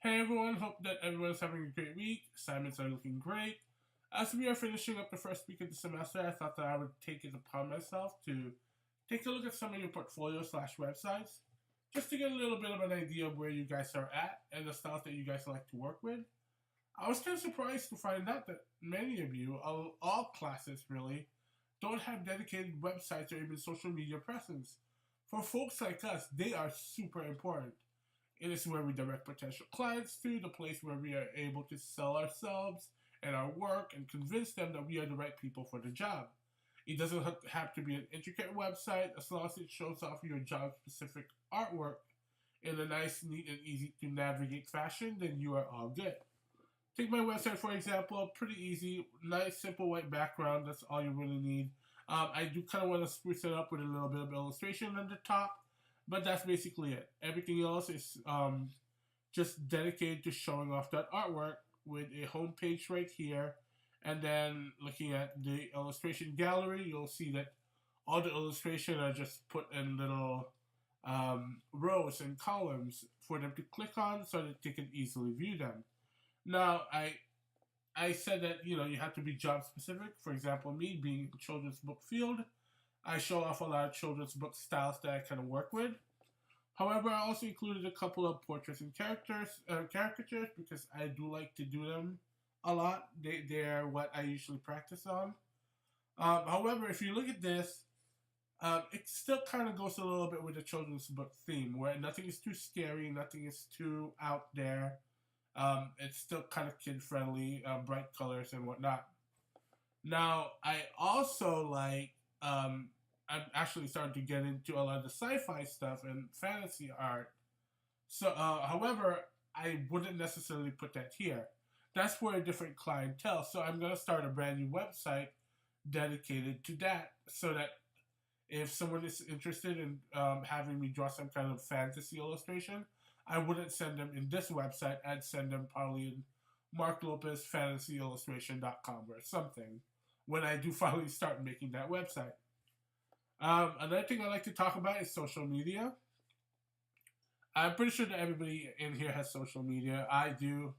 Hey everyone, hope that everyone's having a great week. Assignments are looking great. As we are finishing up the first week of the semester, I thought that I would take it upon myself to take a look at some of your portfolio slash websites, just to get a little bit of an idea of where you guys are at and the styles that you guys like to work with. I was kind of surprised to find out that many of you, all classes really, don't have dedicated websites or even social media presence. For folks like us, they are super important. It is where we direct potential clients to, the place where we are able to sell ourselves and our work and convince them that we are the right people for the job. It doesn't have to be an intricate website as long as it shows off your job specific artwork in a nice, neat, and easy to navigate fashion, then you are all good. Take my website for example, pretty easy, nice, simple white background, that's all you really need. I do kind of want to spruce it up with a little bit of illustration on the top, but that's basically it. Everything else is just dedicated to showing off that artwork with a home page right here. And then looking at the illustration gallery, you'll see that all the illustrations are just put in little rows and columns for them to click on so that they can easily view them. Now, I said that you have to be job specific. For example, me being children's book field, I show off a lot of children's book styles that I kind of work with. However, I also included a couple of portraits and caricatures because I do like to do them a lot. They're what I usually practice on. However, if you look at this, it still kind of goes a little bit with the children's book theme, where nothing is too scary, nothing is too out there. It's still kind of kid friendly, bright colors and whatnot. Now, I also I'm actually starting to get into a lot of the sci-fi stuff and fantasy art. So, however, I wouldn't necessarily put that here. That's for a different clientele. So I'm going to start a brand new website dedicated to that, so that if someone is interested in having me draw some kind of fantasy illustration, I wouldn't send them in this website. I'd send them probably in marklopezfantasyillustration.com or something when I do finally start making that website. Another thing I like to talk about is social media. I'm pretty sure that everybody in here has social media. I do.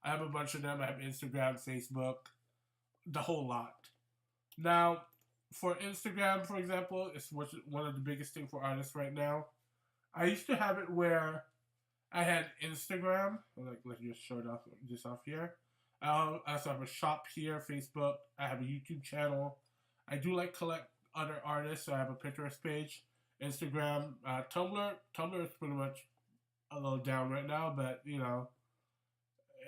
I have a bunch of them. I have Instagram, Facebook, the whole lot. Now, for Instagram, for example, it's one of the biggest things for artists right now. I used to have it where I had Instagram. Like, let's just show it off this off here. I also have a shop here, Facebook. I have a YouTube channel. I do like collect other artists, so I have a Pinterest page, Instagram, Tumblr. Tumblr is pretty much a little down right now, but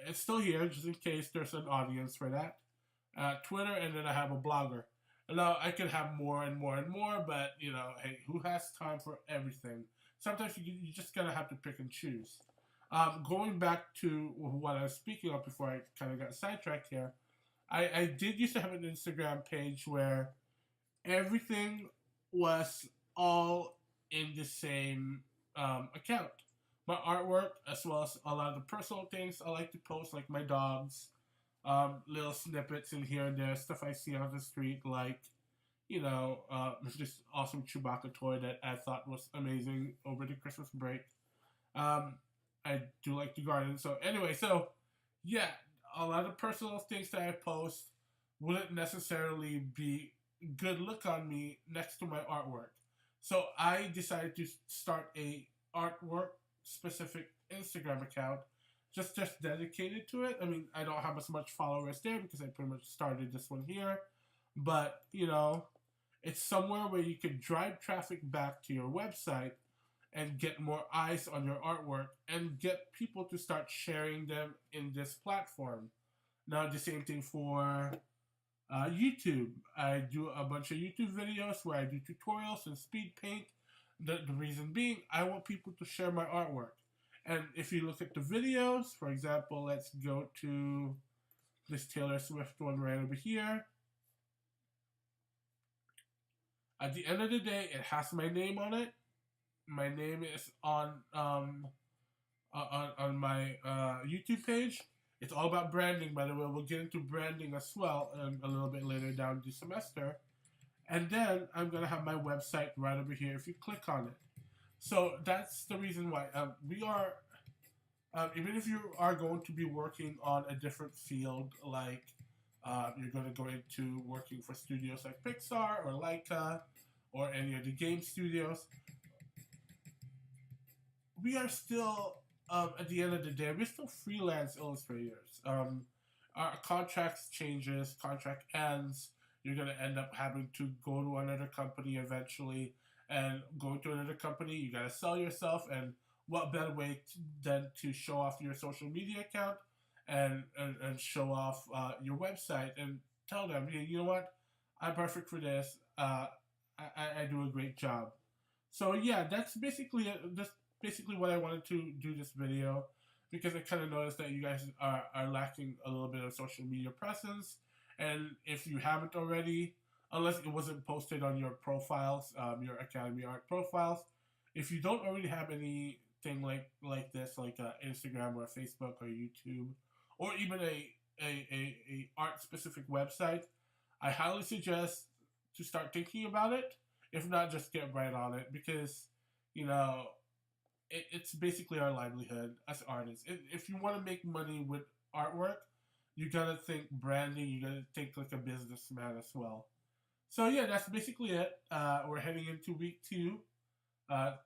it's still here just in case there's an audience for that. Twitter, and then I have a blogger. And now I could have more and more and more, but hey, who has time for everything? Sometimes you just gotta have to pick and choose. Going back to what I was speaking of before I kind of got sidetracked here, I did used to have an Instagram page where everything was all in the same account. My artwork, as well as a lot of the personal things I like to post, like my dogs, little snippets in here and there, stuff I see on the street, like, this awesome Chewbacca toy that I thought was amazing over the Christmas break. I do like to garden. So, anyway, yeah, a lot of personal things that I post wouldn't necessarily be good look on me next to my artwork. So I decided to start a artwork specific Instagram account just dedicated to it. I mean, I don't have as much followers there because I pretty much started this one here, but it's somewhere where you can drive traffic back to your website and get more eyes on your artwork and get people to start sharing them in this platform. Now, the same thing for YouTube. I do a bunch of YouTube videos where I do tutorials and speed paint. The reason being, I want people to share my artwork. And if you look at the videos, for example, let's go to this Taylor Swift one right over here. At the end of the day, it has my name on it. My name is on my YouTube page. It's all about branding, by the way. We'll get into branding as well a little bit later down the semester. And then I'm going to have my website right over here if you click on it. So that's the reason why we are Even if you are going to be working on a different field, like you're going to go into working for studios like Pixar or Leica or any of the game studios, we are still, at the end of the day, we're still freelance illustrators. Our contracts changes, contract ends. You're gonna end up having to go to another company eventually, and going to another company, you gotta sell yourself. And what better way than to show off your social media account and show off your website and tell them, hey, you know what, I'm perfect for this. I do a great job. So yeah, that's basically it. That's basically what I wanted to do this video, because I kind of noticed that you guys are lacking a little bit of social media presence, and if you haven't already, unless it wasn't posted on your profiles, your Academy Art profiles, if you don't already have anything like this, like Instagram or Facebook or YouTube, or even a art specific website, I highly suggest to start thinking about it. If not, just get right on it, because you know it's basically our livelihood as artists. If you want to make money with artwork, you gotta think branding. You gotta think like a businessman as well. So yeah, that's basically it. We're heading into week 2.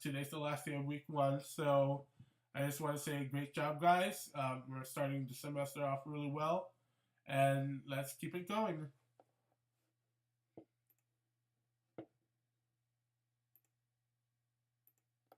Today's the last day of week 1, so I just want to say great job, guys. We're starting the semester off really well, and let's keep it going.